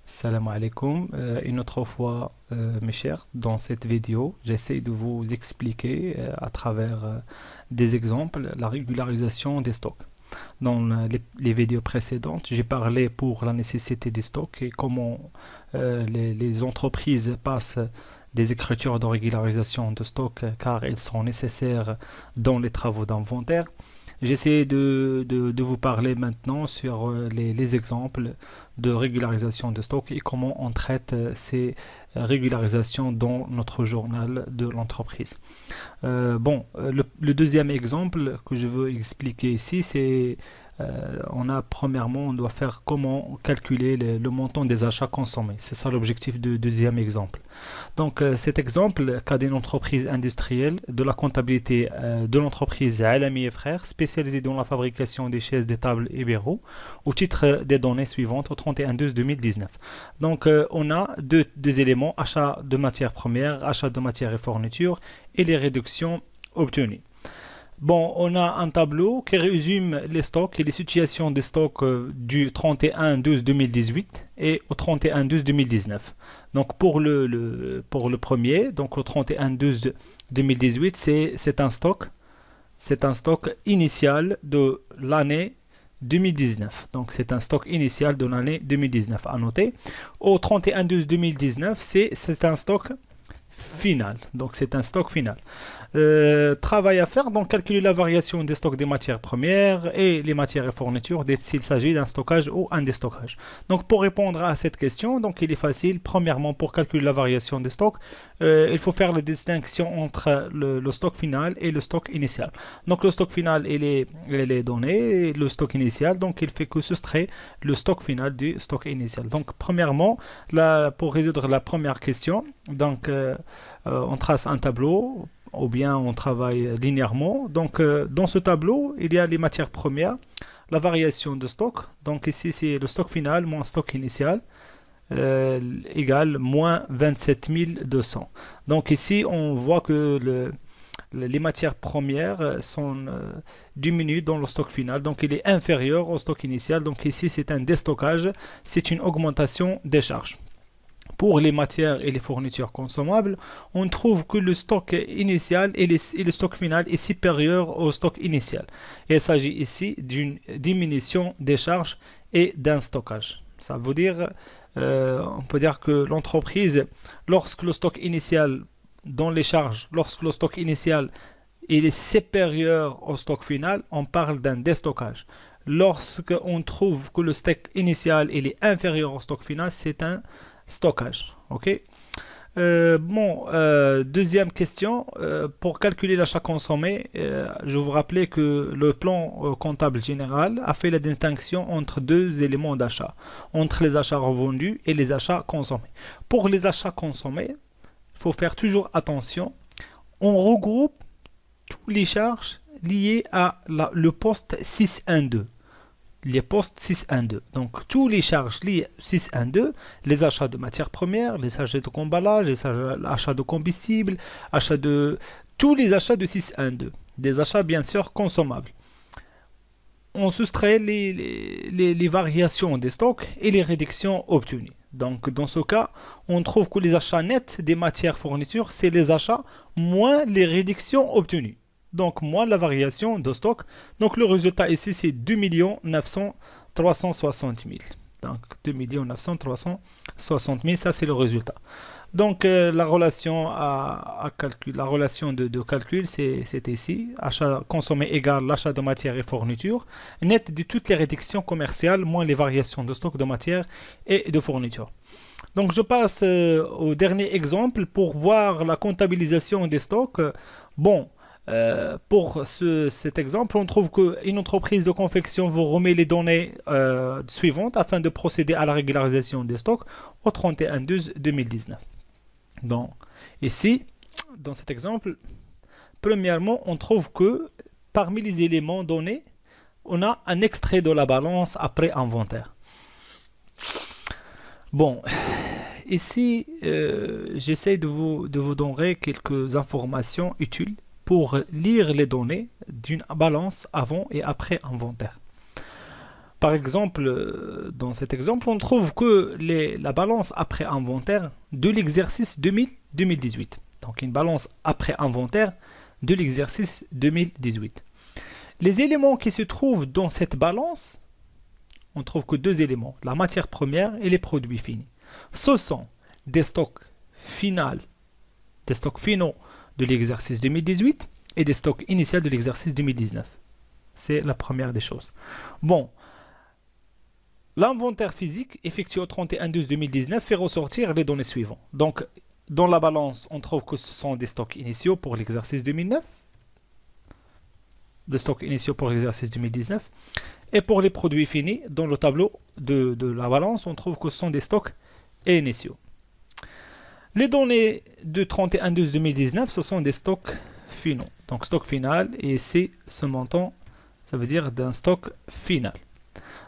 Salam alaikum. Une autre fois, mes chers, dans cette vidéo, j'essaie de vous expliquer à travers des exemples la régularisation des stocks. Dans les vidéos précédentes, j'ai parlé pour la nécessité des stocks et comment les entreprises passent des écritures de régularisation de stock car elles sont nécessaires dans les travaux d'inventaire. J'essaie de vous parler maintenant sur les exemples de régularisation de stock et comment on traite ces régularisations dans notre journal de l'entreprise. Le deuxième exemple que je veux expliquer ici, c'est premièrement, on doit faire comment calculer le montant des achats consommés. C'est ça l'objectif du deuxième exemple. Donc, cet exemple, cas d'une entreprise industrielle, de la comptabilité de l'entreprise Alami et Frères, spécialisée dans la fabrication des chaises, des tables et bureaux, au titre des données suivantes au 31/12/2019. Donc, on a deux éléments, achat de matières premières, achat de matières et fournitures, et les réductions obtenues. Bon, on a un tableau qui résume les stocks et les situations des stocks du 31/12/2018 et au 31/12/2019. Donc pour le premier, donc au 31/12/2018, c'est un stock initial de l'année 2019. Donc c'est un stock initial de l'année 2019 à noter. Au 31/12/2019, c'est un stock final. Donc c'est un stock final. Travail à faire, donc calculer la variation des stocks des matières premières et les matières et fournitures s'il s'agit d'un stockage ou un déstockage. Donc pour répondre à cette question, donc il est facile. Premièrement, pour calculer la variation des stocks, il faut faire la distinction entre le stock final et le stock initial. Donc le stock final il est donné, et le stock initial, donc il fait que soustraire le stock final du stock initial. Donc premièrement, pour résoudre la première question, donc on trace un tableau ou bien on travaille linéairement. Donc, dans ce tableau, il y a les matières premières, la variation de stock. Donc, ici, c'est le stock final moins stock initial égale moins 27 200. Donc, ici, on voit que les matières premières sont diminuées dans le stock final. Donc, il est inférieur au stock initial. Donc, ici, c'est un déstockage. C'est une augmentation des charges. Pour les matières et les fournitures consommables, on trouve que le stock initial et le stock final est supérieur au stock initial. Il s'agit ici d'une diminution des charges et d'un stockage. Ça veut dire, on peut dire que l'entreprise, lorsque le stock initial dans les charges, lorsque le stock initial il est supérieur au stock final, on parle d'un déstockage. Lorsqu'on trouve que le stock initial il est inférieur au stock final, c'est un stockage. Ok. Deuxième question, pour calculer l'achat consommé, je vous rappelais que le plan comptable général a fait la distinction entre deux éléments d'achat, entre les achats revendus et les achats consommés. Pour les achats consommés, il faut faire toujours attention, on regroupe toutes les charges liées à le poste 612. Les postes 612. Donc, toutes les charges liées 612, les achats de matières premières, les achats de emballage, les achats de combustible, tous les achats de 612. Des achats, bien sûr, consommables. On soustrait les variations des stocks et les réductions obtenues. Donc, dans ce cas, on trouve que les achats nets des matières fournitures, c'est les achats moins les réductions obtenues. Donc, moins la variation de stock. Donc, le résultat ici, c'est 2 360 000. Donc, 2 360 000, ça, c'est le résultat. Donc, la relation la relation de calcul, c'est ici. Achat consommé égale l'achat de matières et fournitures, net de toutes les réductions commerciales, moins les variations de stock de matières et de fournitures. Donc, je passe au dernier exemple pour voir la comptabilisation des stocks. Pour cet exemple, on trouve qu'une entreprise de confection vous remet les données suivantes afin de procéder à la régularisation des stocks au 31/12/2019. Donc, ici, dans cet exemple, premièrement, on trouve que parmi les éléments donnés, on a un extrait de la balance après inventaire. Bon, ici, j'essaie de vous donner quelques informations utiles pour lire les données d'une balance avant et après inventaire. Par exemple, dans cet exemple, on trouve que la balance après inventaire de l'exercice 2018. Donc une balance après inventaire de l'exercice 2018. Les éléments qui se trouvent dans cette balance, on trouve que deux éléments, la matière première et les produits finis. Ce sont des stocks finaux de l'exercice 2018 et des stocks initiaux de l'exercice 2019. C'est la première des choses. Bon, l'inventaire physique effectué au 31/12/2019 fait ressortir les données suivantes. Donc, dans la balance, on trouve que ce sont des stocks initiaux pour l'exercice 2009, des stocks initiaux pour l'exercice 2019, et pour les produits finis, dans le tableau de la balance, on trouve que ce sont des stocks initiaux. Les données de 31/12/2019, ce sont des stocks finaux. Donc, stock final, et ici, ce montant, ça veut dire d'un stock final.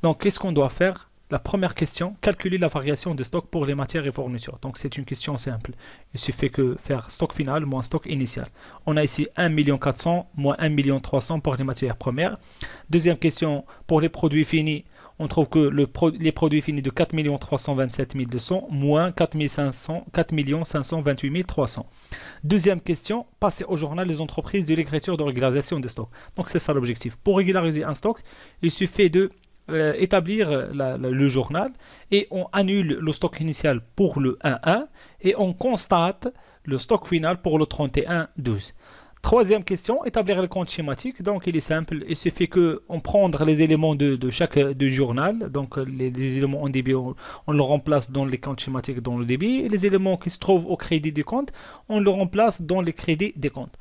Donc, qu'est-ce qu'on doit faire? La première question, calculer la variation de stock pour les matières et fournitures. Donc, c'est une question simple. Il suffit que faire stock final moins stock initial. On a ici 1 400 000 moins 1 300 000 pour les matières premières. Deuxième question, pour les produits finis, on trouve que les produits finis de 4 327 200 moins 4 528 300. Deuxième question, passer au journal des entreprises de l'écriture de régularisation des stocks. Donc, c'est ça l'objectif. Pour régulariser un stock, il suffit de établir le journal et on annule le stock initial pour le 1.1 et on constate le stock final pour le 31/12. Troisième question, établir le compte schématique. Donc il est simple, il suffit qu'on prendre les éléments de chaque journal. Donc les éléments en débit, on le remplace dans les comptes schématiques dans le débit. Et les éléments qui se trouvent au crédit des comptes, on le remplace dans les crédits des comptes.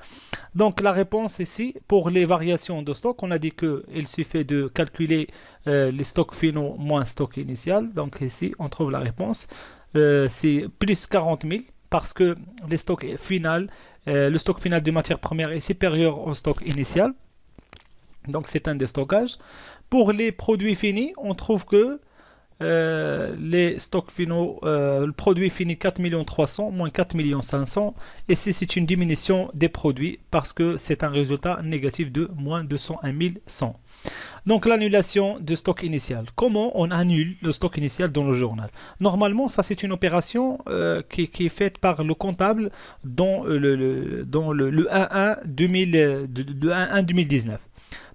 Donc la réponse ici, pour les variations de stock, on a dit qu'il suffit de calculer les stocks finaux moins stock initial. Donc ici, on trouve la réponse. C'est plus 40 000 parce que les stocks finaux, le stock final de matières premières est supérieur au stock initial. Donc c'est un déstockage. Pour les produits finis, on trouve que les stocks finaux, le produit fini 4 300 000 moins 4 500 000. Et c'est une diminution des produits parce que c'est un résultat négatif de moins 201 100. Donc l'annulation de stock initial. Comment on annule le stock initial dans le journal? Normalement, ça c'est une opération qui est faite par le comptable dans le 1.1 2019.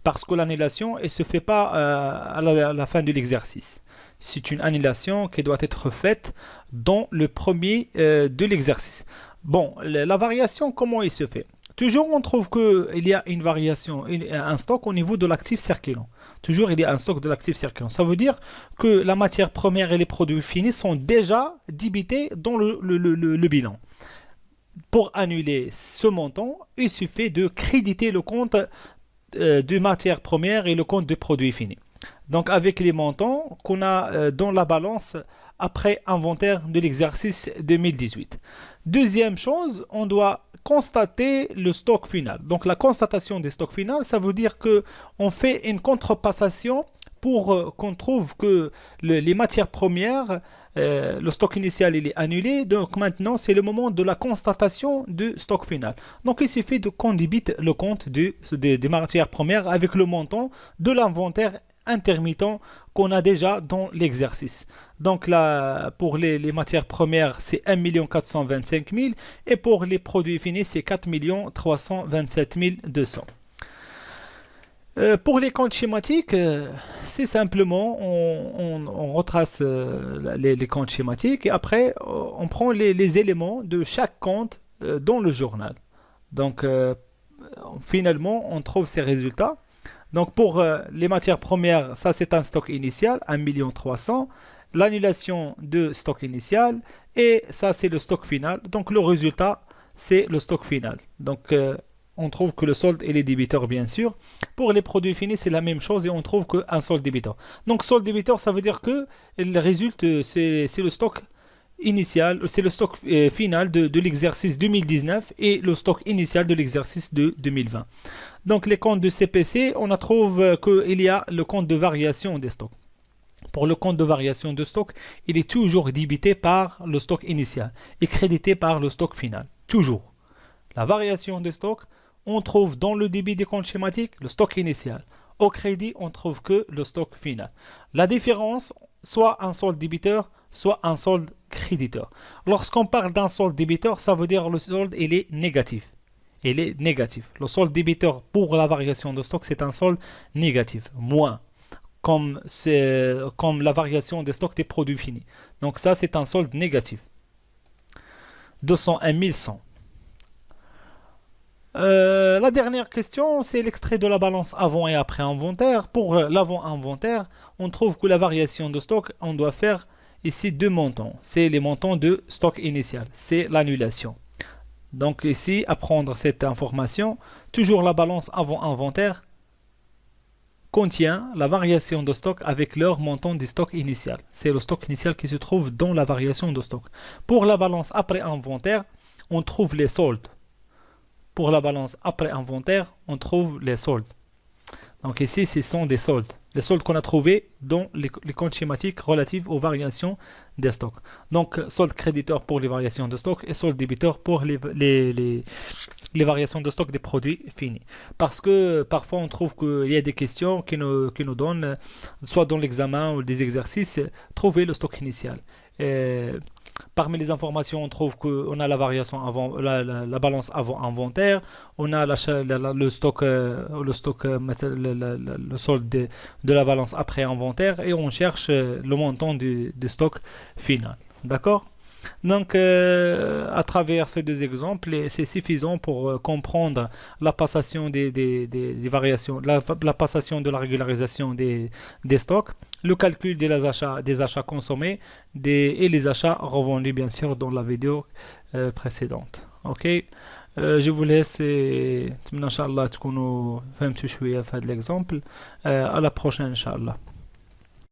Parce que l'annulation ne se fait pas à la fin de l'exercice. C'est une annulation qui doit être faite dans le premier de l'exercice. Bon, la variation, comment il se fait? Toujours, on trouve qu'il y a une variation, un stock au niveau de l'actif circulant. Toujours, il y a un stock de l'actif circulant. Ça veut dire que la matière première et les produits finis sont déjà débités dans le bilan. Pour annuler ce montant, il suffit de créditer le compte de matière première et le compte de produits finis. Donc, avec les montants qu'on a dans la balance après inventaire de l'exercice 2018. Deuxième chose, on doit constater le stock final. Donc la constatation des stocks finaux, ça veut dire qu'on fait une contrepassation pour qu'on trouve que les matières premières, le stock initial il est annulé. Donc maintenant c'est le moment de la constatation du stock final. Donc il suffit qu'on débite le compte des matières premières avec le montant de l'inventaire intermittent qu'on a déjà dans l'exercice. Donc là, pour les matières premières, c'est 1 425 000 et pour les produits finis, c'est 4 327 200. Pour les comptes schématiques, c'est simplement, on retrace les comptes schématiques et après, on prend les éléments de chaque compte dans le journal. Donc, finalement, on trouve ces résultats. Donc pour les matières premières, ça c'est un stock initial, 1 300 000. L'annulation de stock initial et ça c'est le stock final. Donc le résultat c'est le stock final. Donc on trouve que le solde et les débiteurs bien sûr. Pour les produits finis c'est la même chose et on trouve qu'un solde débiteur. Donc solde débiteur ça veut dire que le résultat c'est le stock initial, c'est le stock final de l'exercice 2019 et le stock initial de l'exercice de 2020. Donc les comptes de CPC, on trouve qu'il y a le compte de variation des stocks. Pour le compte de variation de stock, il est toujours débité par le stock initial et crédité par le stock final. Toujours. La variation de stock, on trouve dans le débit des comptes schématiques le stock initial. Au crédit, on trouve que le stock final. La différence, soit un solde débiteur, soit un solde créditeur. Lorsqu'on parle d'un solde débiteur, ça veut dire le solde il est négatif. Il est négatif. Le solde débiteur pour la variation de stock, c'est un solde négatif, moins, comme la variation des stocks des produits finis. Donc ça, c'est un solde négatif. 201 100. La dernière question, c'est l'extrait de la balance avant et après inventaire. Pour l'avant inventaire, on trouve que la variation de stock, on doit faire ici deux montants. C'est les montants de stock initial. C'est l'annulation. Donc ici, à prendre cette information, toujours la balance avant inventaire contient la variation de stock avec leur montant du stock initial. C'est le stock initial qui se trouve dans la variation de stock. Pour la balance après inventaire, on trouve les soldes. Pour la balance après inventaire, on trouve les soldes. Donc ici, ce sont des soldes. Les soldes qu'on a trouvés dans les comptes schématiques relatifs aux variations des stocks. Donc, solde créditeur pour les variations de stock et solde débiteur pour les variations de stock des produits finis. Parce que parfois, on trouve qu'il y a des questions qui nous donnent, soit dans l'examen ou des exercices, trouver le stock initial. Parmi les informations, on trouve qu'on a la variation avant, la balance avant inventaire, on a le stock, le solde de la balance après inventaire, et on cherche le montant du stock final. D'accord? Donc, à travers ces deux exemples, c'est suffisant pour comprendre la passation des variations, la passation de la régularisation des stocks, le calcul des achats consommés et les achats revendus, bien sûr, dans la vidéo précédente. Ok? Je vous laisse et, Inch'Allah, تكونوا فهمتوا شوية في هذا l'exemple. À la prochaine, Inch'Allah.